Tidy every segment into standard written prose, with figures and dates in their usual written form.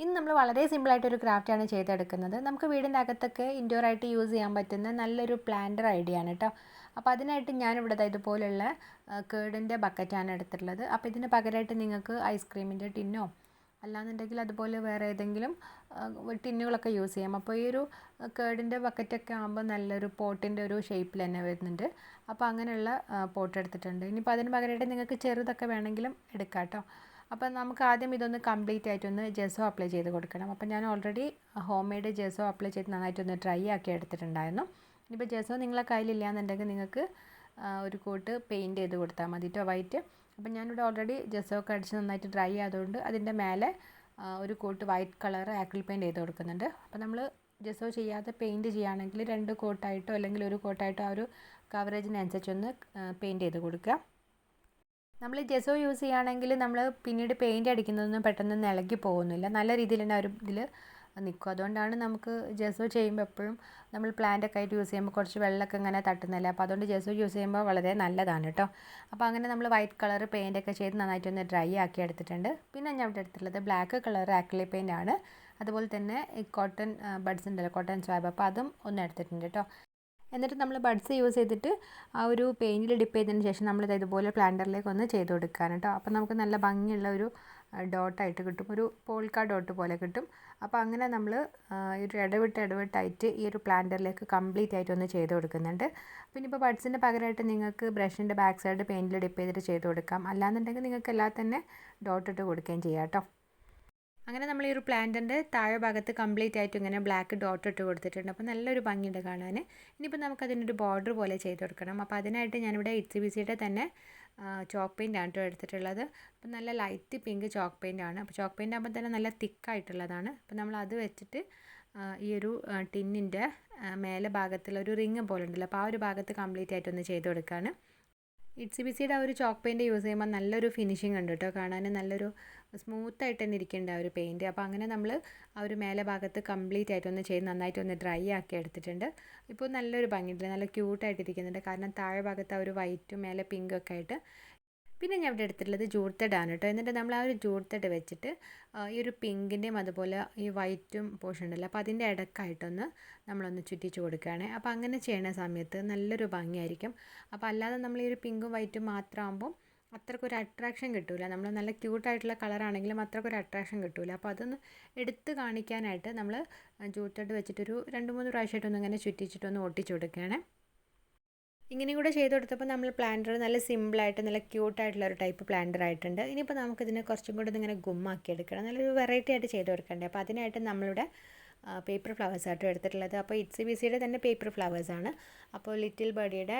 ഇന്ന് നമ്മൾ വളരെ സിമ്പിളായിട്ടൊരു ക്രാഫ്റ്റാണ് ചെയ്തെടുക്കുന്നത്. നമുക്ക് വീടിൻ്റെ അകത്തൊക്കെ ഇൻഡോർ ആയിട്ട് യൂസ് ചെയ്യാൻ പറ്റുന്ന നല്ലൊരു പ്ലാന്റർ ഐഡിയ ആണ് കേട്ടോ. അപ്പോൾ അതിനായിട്ട് ഞാനിവിടെ ദാ ഇതുപോലുള്ള കേടിൻ്റെ ബക്കറ്റാണ് എടുത്തിട്ടുള്ളത്. അപ്പോൾ ഇതിന് പകരമായിട്ട് നിങ്ങൾക്ക് ഐസ്ക്രീമിൻ്റെ ടിന്നോ അല്ലാന്നുണ്ടെങ്കിൽ അതുപോലെ വേറെ ഏതെങ്കിലും ടിന്നുകളൊക്കെ യൂസ് ചെയ്യാം. അപ്പോൾ ഈ ഒരു കേടിൻ്റെ ബക്കറ്റൊക്കെ ആകുമ്പോൾ നല്ലൊരു പോട്ടിൻ്റെ ഒരു ഷേപ്പിൽ തന്നെ വരുന്നുണ്ട്. അപ്പോൾ അങ്ങനെയുള്ള പോട്ട് എടുത്തിട്ടുണ്ട്. ഇനിയിപ്പോൾ അതിന് പകരമായിട്ട് നിങ്ങൾക്ക് ചെറുതൊക്കെ വേണമെങ്കിലും എടുക്കാം കേട്ടോ. അപ്പോൾ നമുക്ക് ആദ്യം ഇതൊന്ന് കംപ്ലീറ്റ് ആയിട്ടൊന്ന് ജെസോ അപ്ലൈ ചെയ്ത് കൊടുക്കണം. അപ്പോൾ ഞാൻ already home made gesso apply ചെയ്ത് നന്നായിട്ടൊന്ന് ഡ്രൈ ആക്കി എടുത്തിട്ടുണ്ടായിരുന്നു. ഇപ്പോൾ ജെസോ നിങ്ങളെ കയ്യിലില്ല എന്നുണ്ടെങ്കിൽ നിങ്ങൾക്ക് ഒരു കോട്ട് പെയിൻറ്റ് ചെയ്ത് കൊടുത്താൽ മതി കേട്ടോ, വൈറ്റ്. അപ്പോൾ ഞാനിവിടെ ഓൾറെഡി ജെസോ ഒക്കെ അടിച്ച് നന്നായിട്ട് ഡ്രൈ ആയതുകൊണ്ട് അതിൻ്റെ മേലെ ഒരു coat white colour acrylic paint ചെയ്ത് കൊടുക്കുന്നുണ്ട്. അപ്പോൾ നമ്മൾ ജെസോ ചെയ്യാതെ പെയിൻറ്റ് ചെയ്യുകയാണെങ്കിൽ 2 കോട്ടായിട്ടോ അല്ലെങ്കിൽ ഒരു കോട്ടായിട്ടോ ആ ഒരു കവറേജിനനുസരിച്ചൊന്ന് പെയിൻറ്റ് ചെയ്ത് കൊടുക്കുക. നമ്മൾ ജെസോ യൂസ് ചെയ്യുകയാണെങ്കിൽ നമ്മൾ പിന്നീട് പെയിൻറ്റ് അടിക്കുന്നതൊന്നും പെട്ടെന്ന് ഇളകി പോകുന്നില്ല, നല്ല രീതിയിൽ തന്നെ ഒരു ഇതിൽ നിൽക്കും. അതുകൊണ്ടാണ് നമുക്ക് ജെസോ ചെയ്യുമ്പോൾ എപ്പോഴും നമ്മൾ പ്ലാന്റൊക്കെ ആയിട്ട് യൂസ് ചെയ്യുമ്പോൾ കുറച്ച് വെള്ളമൊക്കെ ഇങ്ങനെ തട്ടുന്നില്ല. അപ്പോൾ അതുകൊണ്ട് ജെസോ യൂസ് ചെയ്യുമ്പോൾ വളരെ നല്ലതാണ് കേട്ടോ. അപ്പോൾ അങ്ങനെ നമ്മൾ വൈറ്റ് കളർ പെയിൻറ്റൊക്കെ ചെയ്ത് നന്നായിട്ടൊന്ന് ഡ്രൈ ആക്കി എടുത്തിട്ടുണ്ട്. പിന്നെ ഞാൻ ഇവിടെ എടുത്തിട്ടുള്ളത് ബ്ലാക്ക് കളർ ആക്രിലിക് പെയിൻ്റ് ആണ്. അതുപോലെ തന്നെ ഈ കോട്ടൺ ബഡ്സ് ഉണ്ടല്ലോ, കോട്ടൺ സ്വാബ്, അപ്പോൾ അതും ഒന്ന് എടുത്തിട്ടുണ്ട് കേട്ടോ. എന്നിട്ട് നമ്മൾ ബഡ്സ് യൂസ് ചെയ്തിട്ട് ആ ഒരു പെയിൻറ്റിൽ ഡിപ്പ് ചെയ്തതിന് ശേഷം നമ്മൾ ഇതുപോലെ പ്ലാന്ററിലേക്ക് ഒന്ന് ചെയ്ത് കൊടുക്കുകയാണ് കേട്ടോ. അപ്പോൾ നമുക്ക് നല്ല ഭംഗിയുള്ള ഒരു ഡോട്ടായിട്ട് കിട്ടും, ഒരു പോൾക്ക ഡോട്ട് പോലെ കിട്ടും. അപ്പോൾ അങ്ങനെ നമ്മൾ ഒരു ഇടവിട്ടായിട്ട് ഈ ഒരു പ്ലാന്ററിലേക്ക് കംപ്ലീറ്റ് ആയിട്ടൊന്ന് ചെയ്ത് കൊടുക്കുന്നുണ്ട്. പിന്നെ ഇപ്പോൾ ബഡ്സിൻ്റെ പകരമായിട്ട് നിങ്ങൾക്ക് ബ്രഷിൻ്റെ ബാക്ക് സൈഡ് പെയിൻറ്റിൽ ഡിപ്പ് ചെയ്തിട്ട് ചെയ്ത് കൊടുക്കാം. അല്ലാന്നുണ്ടെങ്കിൽ നിങ്ങൾക്ക് എല്ലാം തന്നെ ഡോട്ട് ഇട്ട് കൊടുക്കുകയും ചെയ്യാം കേട്ടോ. അങ്ങനെ നമ്മൾ ഈ ഒരു പ്ലാന്റിൻ്റെ താഴെ ഭാഗത്ത് കംപ്ലീറ്റ് ആയിട്ട് ഇങ്ങനെ ബ്ലാക്ക് ഡോട്ട് ഇട്ട് കൊടുത്തിട്ടുണ്ട്. അപ്പോൾ നല്ലൊരു ഭംഗിയുണ്ട് കാണാൻ. ഇനിയിപ്പോൾ നമുക്കതിനൊരു ബോർഡർ പോലെ ചെയ്ത് കൊടുക്കണം. അപ്പോൾ അതിനായിട്ട് ഞാനിവിടെ HCBCയുടെ തന്നെ ചോക്ക് പെയിൻ്റ് ആണ് കേട്ടോ എടുത്തിട്ടുള്ളത്. അപ്പോൾ നല്ല ലൈറ്റ് പിങ്ക് ചോക്ക് പെയിൻ്റ് ആണ്. അപ്പോൾ ചോക്ക് പെയിൻ്റ് ആകുമ്പോൾ തന്നെ നല്ല തിക്കായിട്ടുള്ളതാണ്. അപ്പോൾ നമ്മൾ അത് വെച്ചിട്ട് ഈ ഒരു ടിന്നിൻ്റെ മേലെ ഭാഗത്തുള്ള ഒരു റിങ് പോലെ ഉണ്ടല്ലോ, അപ്പോൾ ആ ഒരു ഭാഗത്ത് കംപ്ലീറ്റ് ആയിട്ടൊന്ന് ചെയ്ത് കൊടുക്കുകയാണ്. HCBCയുടെ ആ ഒരു ചോക്ക് പെയിൻറ്റ് യൂസ് ചെയ്യുമ്പോൾ നല്ലൊരു ഫിനിഷിംഗ് ഉണ്ട് കേട്ടോ, കാണാൻ നല്ലൊരു സ്മൂത്തായിട്ട് തന്നെ ഇരിക്കേണ്ട ആ ഒരു പെയിൻറ്റ്. അപ്പോൾ അങ്ങനെ നമ്മൾ ആ ഒരു മേലെ ഭാഗത്ത് കംപ്ലീറ്റ് ആയിട്ടൊന്ന് ചെയ്ത് നന്നായിട്ടൊന്ന് ഡ്രൈ ആക്കി എടുത്തിട്ടുണ്ട്. ഇപ്പോൾ നല്ലൊരു ഭംഗിയുണ്ട്, നല്ല ക്യൂട്ടായിട്ട് ഇരിക്കുന്നുണ്ട്. കാരണം താഴെ ഭാഗത്ത് ആ ഒരു വൈറ്റും മേലെ പിങ്കും ഒക്കെ ആയിട്ട്. പിന്നെ ഞാൻ ഇവിടെ എടുത്തിട്ടുള്ളത് ജൂട്ട് ത്രെഡാണ് കേട്ടോ. എന്നിട്ട് നമ്മൾ ആ ഒരു ജൂട്ട് ത്രെഡ് വെച്ചിട്ട് ഈ ഒരു പിങ്കിൻ്റെയും അതുപോലെ ഈ വൈറ്റും പോർഷൻ ഉണ്ടല്ലോ, അപ്പോൾ അതിൻ്റെ ഇടക്കായിട്ടൊന്ന് നമ്മളൊന്ന് ചുറ്റിച്ച് കൊടുക്കുകയാണ്. അപ്പോൾ അങ്ങനെ ചെയ്യുന്ന സമയത്ത് നല്ലൊരു ഭംഗിയായിരിക്കും. അപ്പോൾ അല്ലാതെ നമ്മൾ ഈ ഒരു പിങ്കും വൈറ്റും മാത്രമാകുമ്പോൾ അത്രക്കൊരു അട്രാക്ഷൻ കിട്ടില്ല. നമ്മൾ നല്ല ക്യൂട്ടായിട്ടുള്ള കളറാണെങ്കിലും അത്രക്കൊരു അട്രാക്ഷൻ കിട്ടില്ല. അപ്പോൾ അതൊന്ന് എടുത്ത് കാണിക്കാനായിട്ട് നമ്മൾ ജൂട്ട് ത്രെഡ് വെച്ചിട്ടൊരു 2-3 പ്രാവശ്യമായിട്ടൊന്ന് ഇങ്ങനെ ചുറ്റിച്ചിട്ടൊന്ന് ഒട്ടിച്ചു കൊടുക്കുകയാണ്. ഇങ്ങനെയും കൂടെ ചെയ്ത് കൊടുത്തപ്പോൾ നമ്മൾ പ്ലാന്റർ നല്ല സിമ്പിളായിട്ട് നല്ല ക്യൂട്ടായിട്ടുള്ള ഒരു ടൈപ്പ് പ്ലാന്റർ ആയിട്ടുണ്ട്. ഇനിയിപ്പോൾ നമുക്കിതിനെ കുറച്ചും കൂടി ഇങ്ങനെ ഗുമ്മാക്കി എടുക്കണം, നല്ലൊരു വെറൈറ്റി ആയിട്ട് ചെയ്ത് കൊടുക്കണ്ടേ. അപ്പോൾ അതിനായിട്ട് നമ്മളുടെ പേപ്പർ ഫ്ലവേഴ്സ് ആയിട്ടും എടുത്തിട്ടുള്ളത്. അപ്പോൾ HCBCയുടെ തന്നെ പേപ്പർ ഫ്ലവേഴ്സാണ്. അപ്പോൾ ലിറ്റിൽ ബഡിയുടെ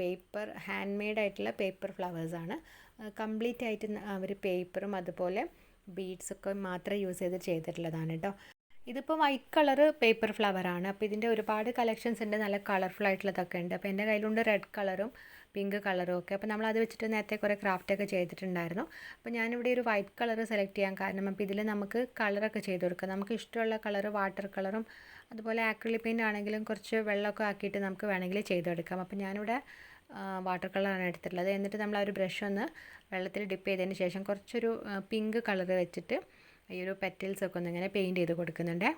പേപ്പർ ഹാൻഡ് മെയ്ഡ് ആയിട്ടുള്ള പേപ്പർ ഫ്ലവേഴ്സാണ്. കംപ്ലീറ്റ് ആയിട്ട് അവർ പേപ്പറും അതുപോലെ ബീഡ്സൊക്കെ മാത്രം യൂസ് ചെയ്തിട്ടുള്ളതാണ് കേട്ടോ. ഇതിപ്പോൾ വൈറ്റ് കളർ പേപ്പർ ഫ്ലവറാണ്. അപ്പോൾ ഇതിൻ്റെ ഒരുപാട് കളക്ഷൻസ് ഉണ്ട്, നല്ല കളർഫുൾ ആയിട്ടുള്ളതൊക്കെ ഉണ്ട്. അപ്പോൾ എൻ്റെ കയ്യിലുണ്ട് റെഡ് കളറും പിങ്ക് കളറും ഒക്കെ. അപ്പോൾ നമ്മൾ അത് വെച്ചിട്ട് നേരത്തെ കുറേ ക്രാഫ്റ്റൊക്കെ ചെയ്തിട്ടുണ്ടായിരുന്നു. അപ്പോൾ ഞാനിവിടെ ഒരു വൈറ്റ് കളർ സെലക്ട് ചെയ്യാൻ കാരണം അപ്പോൾ ഇതിൽ നമുക്ക് കളറൊക്കെ ചെയ്ത് കൊടുക്കാം. നമുക്ക് ഇഷ്ടമുള്ള കളർ വാട്ടർ കളറും അതുപോലെ ആക്രിലിക് പെയിൻ്റ് ആണെങ്കിലും കുറച്ച് വെള്ളമൊക്കെ ആക്കിയിട്ട് നമുക്ക് വേണമെങ്കിൽ ചെയ്തെടുക്കാം. അപ്പോൾ ഞാനിവിടെ വാട്ടർ കളറാണ് എടുത്തിട്ടുള്ളത്. എന്നിട്ട് നമ്മൾ ആ ഒരു ബ്രഷ് ഒന്ന് വെള്ളത്തിൽ ഡിപ്പ് ചെയ്തതിന് ശേഷം കുറച്ചൊരു പിങ്ക് കളർ വെച്ചിട്ട് ഈ ഒരു പെറ്റൽസൊക്കെ ഒന്ന് ഇങ്ങനെ പെയിൻറ്റ് ചെയ്ത് കൊടുക്കുന്നുണ്ട്.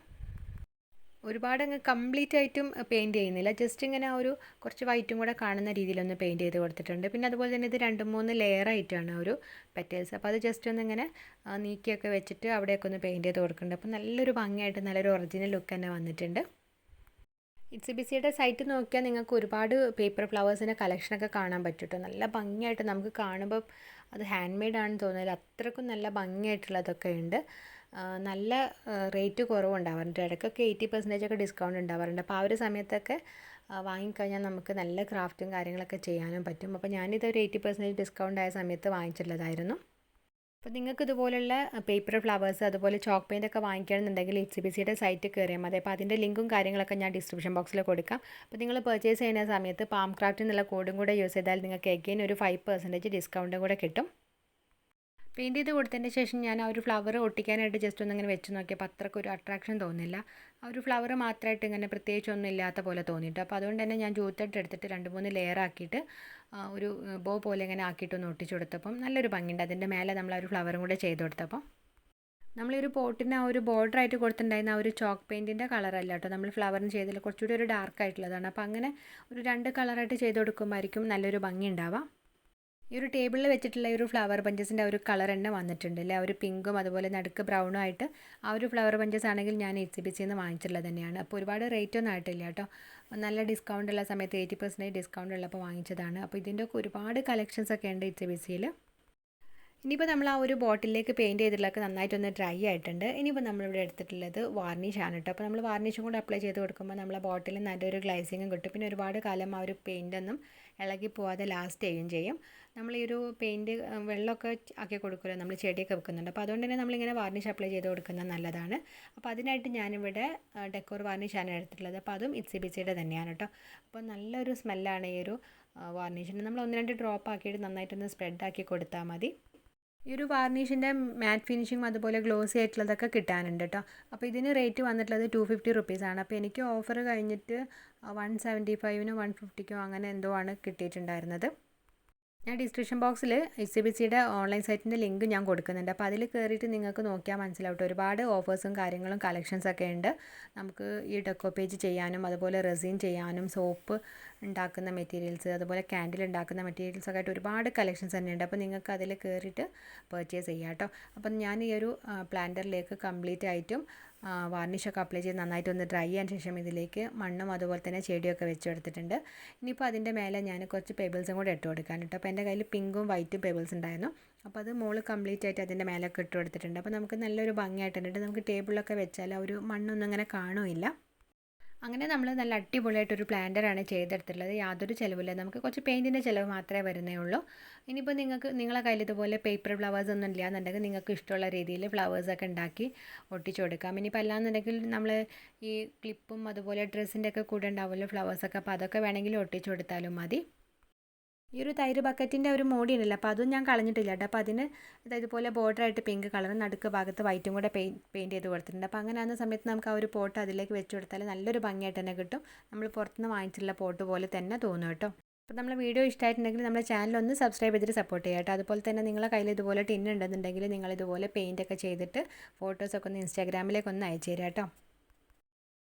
ഒരുപാട് അങ്ങ് കംപ്ലീറ്റ് ആയിട്ടും പെയിൻറ്റ് ചെയ്യുന്നില്ല, ജസ്റ്റ് ഇങ്ങനെ ആ ഒരു കുറച്ച് വൈറ്റും കൂടെ കാണുന്ന രീതിയിലൊന്ന് പെയിൻറ്റ് ചെയ്ത് കൊടുത്തിട്ടുണ്ട്. പിന്നെ അതുപോലെ തന്നെ ഇത് 2-3 ലെയർ ആയിട്ടാണ് ഒരു പെറ്റൽസ്. അപ്പോൾ അത് ജസ്റ്റ് ഒന്ന് ഇങ്ങനെ നീക്കിയൊക്കെ വെച്ചിട്ട് അവിടെയൊക്കെ ഒന്ന് പെയിൻറ്റ് ചെയ്ത് കൊടുക്കുന്നുണ്ട്. അപ്പോൾ നല്ലൊരു ഭംഗിയായിട്ട് നല്ലൊരു ഒറിജിനൽ ലുക്ക് തന്നെ വന്നിട്ടുണ്ട്. HCBCയുടെ സൈറ്റ് നോക്കിയാൽ നിങ്ങൾക്ക് ഒരുപാട് പേപ്പർ ഫ്ലവേഴ്സിൻ്റെ കളക്ഷനൊക്കെ കാണാൻ പറ്റും കേട്ടോ. നല്ല ഭംഗിയായിട്ട് നമുക്ക് കാണുമ്പോൾ അത് ഹാൻഡ് മെയ്ഡ് ആണെന്ന് തോന്നില്ല, അത്രക്കും നല്ല ഭംഗിയായിട്ടുള്ളതൊക്കെ ഉണ്ട്. നല്ല റേറ്റ് കുറവുണ്ടാവാറുണ്ട്, ഇടയ്ക്കൊക്കെ 80% ഒക്കെ ഡിസ്കൗണ്ട് ഉണ്ടാവാറുണ്ട്. അപ്പോൾ ആ ഒരു സമയത്തൊക്കെ വാങ്ങിക്കഴിഞ്ഞാൽ നമുക്ക് നല്ല ക്രാഫ്റ്റും കാര്യങ്ങളൊക്കെ ചെയ്യാനും പറ്റും. അപ്പോൾ ഞാനിതൊരു 80% ഡിസ്കൗണ്ട് ആയ സമയത്ത് വാങ്ങിച്ചിട്ടുള്ളതായിരുന്നു. അപ്പോൾ നിങ്ങൾക്ക് ഇതുപോലുള്ള പേപ്പർ ഫ്ലവേഴ്സ് അതുപോലെ ചോക്ക് പെയിൻ്റ് ഒക്കെ വാങ്ങിക്കണമെന്നുണ്ടെങ്കിൽ HCBCയുടെ സൈറ്റ് കയറിയാൽ മതി. അപ്പോൾ അതിൻ്റെ ലിങ്കും കാര്യങ്ങളൊക്കെ ഞാൻ ഡിസ്ക്രിപ്ഷൻ ബോക്സിൽ കൊടുക്കാം. അപ്പോൾ നിങ്ങൾ പർച്ചേസ് ചെയ്യുന്ന സമയത്ത് PALMCRAFT എന്നുള്ള കോഡും കൂടെ യൂസ് ചെയ്താൽ നിങ്ങൾക്ക് എഗെയിൻ ഒരു 5% ഡിസ്കൗണ്ടും കൂടെ കിട്ടും. പെയിൻറ്റ് ചെയ്ത് കൊടുത്തതിന് ശേഷം ഞാൻ ആ ഒരു ഫ്ലവർ ഒട്ടിക്കാനായിട്ട് ജസ്റ്റ് ഒന്നിങ്ങനെ വെച്ച് നോക്കിയപ്പോൾ അത്രയ്ക്ക് ഒരു അട്രാക്ഷൻ തോന്നില്ല. ആ ഒരു ഫ്ലവർ മാത്രമായിട്ട് ഇങ്ങനെ പ്രത്യേകിച്ചൊന്നും ഇല്ലാത്ത പോലെ തോന്നിയിട്ട്. അപ്പോൾ അതുകൊണ്ട് തന്നെ ഞാൻ ജൂട്ട് ത്രെഡ് എടുത്തിട്ട് 2-3 ലെയർ ആക്കിയിട്ട് ഒരു ബോ പോലെ ഇങ്ങനെ ആക്കിയിട്ടൊന്ന് ഒട്ടിച്ചു കൊടുത്തപ്പം നല്ലൊരു ഭംഗിയുണ്ട്. അതിൻ്റെ മേലെ നമ്മൾ ആ ഒരു ഫ്ലവറും കൂടെ ചെയ്ത് കൊടുത്തപ്പോൾ നമ്മൾ ഈ ഒരു പോട്ടിന് ആ ഒരു ബോർഡർ ആയിട്ട് കൊടുത്തിട്ടുണ്ടായിരുന്ന ആ ഒരു ചോക്ക് പെയിൻറ്റിൻ്റെ കളറല്ല കേട്ടോ, നമ്മൾ ഫ്ലവറിന് ചെയ്തതിൽ കുറച്ചുകൂടി ഒരു ഡാർക്ക് ആയിട്ടുള്ളതാണ്. അപ്പോൾ അങ്ങനെ ഒരു 2 കളറായിട്ട് ചെയ്ത് കൊടുക്കുമ്പോഴായിരിക്കും നല്ലൊരു ഭംഗി ഉണ്ടാവുക. ഈ ഒരു ടേബിളിൽ വെച്ചിട്ടുള്ള ഈ ഒരു ഫ്ലവർ ബഞ്ചസിൻ്റെ ആ ഒരു കളർ തന്നെ വന്നിട്ടുണ്ട് അല്ലേ, ആ ഒരു പിങ്കും അതുപോലെ നടുക്ക് ബ്രൗണും ആയിട്ട്. ആ ഒരു ഫ്ലവർ ബഞ്ചസ് ആണെങ്കിൽ ഞാൻ HCBCയിൽ നിന്ന് വാങ്ങിച്ചിട്ടുള്ളത് തന്നെയാണ്. അപ്പോൾ ഒരുപാട് റേറ്റ് ഒന്നും ആയിട്ടില്ല കേട്ടോ, നല്ല ഡിസ്കൗണ്ട് ഉള്ള സമയത്ത് 80% ഡിസ്കൗണ്ട് ഉള്ളപ്പോൾ വാങ്ങിച്ചതാണ്. അപ്പോൾ ഇതിൻ്റെ ഒക്കെ ഒരുപാട് കളക്ഷൻസ് ഒക്കെ ഉണ്ട് HCBCയിൽ. ഇനിയിപ്പോൾ നമ്മൾ ആ ഒരു ബോട്ടിലേക്ക് പെയിൻറ്റ് ചെയ്തിട്ടുള്ളതൊക്കെ നന്നായിട്ടൊന്ന് ഡ്രൈ ആയിട്ടുണ്ട്. ഇനിയിപ്പോൾ നമ്മളിവിടെ എടുത്തിട്ടുള്ളത് വാർണിഷാണ് കേട്ടോ. അപ്പോൾ നമ്മൾ വാർണിഷും കൂടെ അപ്ലൈ ചെയ്ത് കൊടുക്കുമ്പോൾ നമ്മളെ ബോട്ടിൽ നല്ലൊരു ഗ്ലൈസിങ്ങും കിട്ടും. പിന്നെ ഒരുപാട് കാലം ആ ഒരു പെയിൻ്റൊന്നും ഇളകി പോവാതെ ലാസ്റ്റ് ചെയ്യും. നമ്മൾ ഈ ഒരു പെയിൻറ്റ് വെള്ളമൊക്കെ ആക്കി കൊടുക്കുമല്ലോ, നമ്മൾ ചെടിയൊക്കെ വെക്കുന്നുണ്ട്. അപ്പോൾ അതുകൊണ്ട് തന്നെ നമ്മളിങ്ങനെ വാർണിഷ് അപ്ലൈ ചെയ്ത് കൊടുക്കുന്നത് നല്ലതാണ്. അപ്പോൾ അതിനായിട്ട് ഞാനിവിടെ ഡെക്കോർ വാർണിഷാണ് എടുത്തിട്ടുള്ളത്. അപ്പോൾ അതും HCBCയുടെ തന്നെയാണ് കേട്ടോ. അപ്പോൾ നല്ലൊരു സ്മെല്ലാണ് ഈ ഒരു വാർണിഷിന്. നമ്മൾ 1-2 ഡ്രോപ്പ് ആക്കിയിട്ട് നന്നായിട്ടൊന്ന് സ്പ്രെഡ് ആക്കി കൊടുത്താൽ മതി. ഈ ഒരു വാർണിഷിൻ്റെ മാറ്റ് ഫിനിഷിങ്ങും അതുപോലെ ഗ്ലോസി ആയിട്ടുള്ളതൊക്കെ കിട്ടാനുണ്ട് കേട്ടോ. അപ്പോൾ ഇതിന് റേറ്റ് വന്നിട്ടുള്ളത് 250 റുപ്പീസാണ്. അപ്പോൾ എനിക്ക് ഓഫർ കഴിഞ്ഞിട്ട് 175-നോ 150-ക്കോ അങ്ങനെ എന്തോ ആണ് കിട്ടിയിട്ടുണ്ടായിരുന്നത്. ഞാൻ ഡിസ്ക്രിപ്ഷൻ ബോക്സിൽ HCBCയുടെ ഓൺലൈൻ സൈറ്റിൻ്റെ ലിങ്ക് ഞാൻ കൊടുക്കുന്നുണ്ട്. അപ്പോൾ അതിൽ കയറിയിട്ട് നിങ്ങൾക്ക് നോക്കിയാൽ മനസ്സിലാവും. ഒരുപാട് ഓഫേഴ്സും കാര്യങ്ങളും കളക്ഷൻസൊക്കെ ഉണ്ട്. നമുക്ക് ഈ ഡെക്കോ പേജ് ചെയ്യാനും അതുപോലെ റെസിൻ ചെയ്യാനും സോപ്പ് ഉണ്ടാക്കുന്ന മെറ്റീരിയൽസ് അതുപോലെ ക്യാൻഡിൽ ഉണ്ടാക്കുന്ന മെറ്റീരിയൽസൊക്കെ ആയിട്ട് ഒരുപാട് കളക്ഷൻസ് തന്നെയുണ്ട്. അപ്പോൾ നിങ്ങൾക്ക് അതിൽ കയറിയിട്ട് പർച്ചേസ് ചെയ്യാം കേട്ടോ. അപ്പം ഞാൻ ഈ ഒരു പ്ലാന്ററിലേക്ക് കംപ്ലീറ്റ് ആയിട്ടും വാർണിഷൊക്കെ അപ്ലൈ ചെയ്ത് നന്നായിട്ടൊന്ന് ഡ്രൈ ആയതിന് ശേഷം ഇതിലേക്ക് മണ്ണും അതുപോലെ തന്നെ ചെടിയൊക്കെ വെച്ച് കൊടുത്തിട്ടുണ്ട്. ഇനിയിപ്പോൾ അതിൻ്റെ മേലെ ഞാൻ കുറച്ച് പെബിൾസും കൂടെ ഇട്ട് കൊടുക്കാൻ കേട്ടോ. അപ്പോൾ എൻ്റെ കയ്യിൽ പിങ്കും വൈറ്റും പെബിൾസ് ഉണ്ടായിരുന്നു. അപ്പോൾ അത് മോള് കംപ്ലീറ്റ് ആയിട്ട് അതിൻ്റെ മേലൊക്കെ ഇട്ട് കൊടുത്തിട്ടുണ്ട്. അപ്പോൾ നമുക്ക് നല്ലൊരു ഭംഗിയായിട്ടുണ്ട്. നമുക്ക് ടേബിളിലൊക്കെ വെച്ചാൽ ആ ഒരു മണ്ണൊന്നും അങ്ങനെ കാണുമില്ല. അങ്ങനെ നമ്മൾ നല്ല അടിപൊളിയായിട്ടൊരു പ്ലാന്ററാണ് ചെയ്തെടുത്തിട്ടുള്ളത്. യാതൊരു ചിലവില്ല, നമുക്ക് കുറച്ച് പെയിൻറ്റിൻ്റെ ചിലവ് മാത്രമേ വരുന്നേ ഉള്ളൂ. ഇനിയിപ്പോൾ നിങ്ങളെ കയ്യിൽ ഇതുപോലെ പേപ്പർ ഫ്ലവേഴ്സ് ഒന്നും ഇല്ല എന്നുണ്ടെങ്കിൽ നിങ്ങൾക്ക് ഇഷ്ടമുള്ള രീതിയിൽ ഫ്ലവേഴ്സൊക്കെ ഉണ്ടാക്കി ഒട്ടിച്ചു കൊടുക്കാം. ഇനിയിപ്പോൾ അല്ലാന്നുണ്ടെങ്കിൽ നമ്മൾ ഈ ക്ലിപ്പും അതുപോലെ ഡ്രസ്സിൻ്റെ ഒക്കെ കൂടെ ഉണ്ടാവുമല്ലോ ഫ്ലവേഴ്സൊക്കെ, അപ്പോൾ അതൊക്കെ വേണമെങ്കിൽ ഒട്ടിച്ചു കൊടുത്താലും മതി. ഈ ഒരു തൈര് ബക്കറ്റിൻ്റെ ഒരു മോടി ഉണ്ടല്ലോ, അപ്പോൾ അതും ഞാൻ കളഞ്ഞിട്ടില്ല കേട്ടോ. അപ്പോൾ അതിന് ഇതുപോലെ ബോർഡറായിട്ട് പിങ്ക് കളറും നടുക്ക് ഭാഗത്ത് വൈറ്റും കൂടെ പെയിൻറ്റ് ചെയ്ത് കൊടുത്തിട്ടുണ്ട്. അപ്പോൾ അങ്ങനെ ആകുന്ന സമയത്ത് നമുക്ക് ആ ഒരു പോട്ട് അതിലേക്ക് വെച്ച് കൊടുത്താൽ നല്ലൊരു ഭംഗിയായിട്ട് തന്നെ കിട്ടും. നമ്മൾ പുറത്തുനിന്ന് വാങ്ങിച്ചിട്ടുള്ള പോട്ട് പോലെ തന്നെ തോന്നും കേട്ടോ. അപ്പോൾ നമ്മളെ വീഡിയോ ഇഷ്ടമായിട്ടുണ്ടെങ്കിൽ നമ്മുടെ ചാനൽ ഒന്ന് സബ്സ്ക്രൈബ് ചെയ്തിട്ട് സപ്പോർട്ട് ചെയ്യാം കേട്ടോ. അതുപോലെ തന്നെ നിങ്ങളുടെ കയ്യിൽ ഇതുപോലെ ടിൻ ഉണ്ടെന്നുണ്ടെങ്കിൽ നിങ്ങൾ ഇതുപോലെ പെയിൻ്റ് ഒക്കെ ചെയ്തിട്ട് ഫോട്ടോസൊക്കെ ഒന്ന് ഇൻസ്റ്റാഗ്രാമിലേക്ക് ഒന്ന് അയച്ചു തരാം കേട്ടോ.